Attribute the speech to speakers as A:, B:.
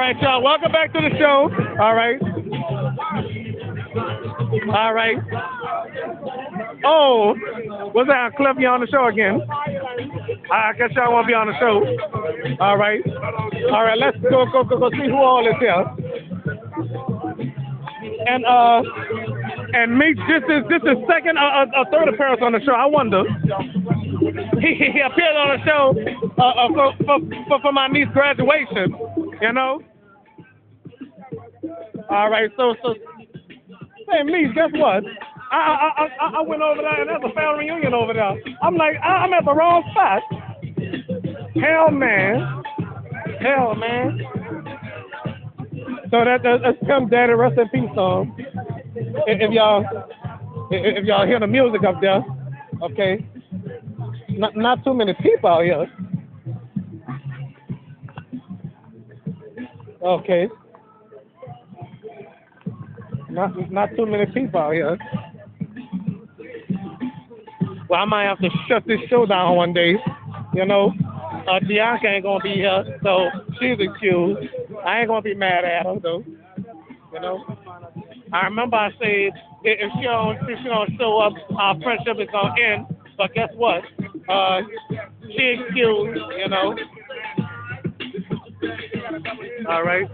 A: right, y'all. Welcome back to the show. All right. All right. Oh, what's that? Cliff, you on the show again? I guess y'all won't be on the show. All right. All right. Let's go see who all is here. And Meech, this is second or third appearance on the show. I wonder. He appeared on the show for my niece's graduation. You know. All right. So hey, Meech, guess what? I went over there and there's a family reunion over there. I'm like, I'm at the wrong spot. Hell, man. So that's Tim Daddy, rest in peace song. If y'all hear the music up there, okay. Not too many people out here. Okay. Not too many people out here. Well, I might have to shut this show down one day. You know, Bianca ain't gonna be here, so she's excused. I ain't gonna be mad at her though. You know, I remember I said if she don't show up, our friendship is gonna end. But guess what? She excused. You know. All right.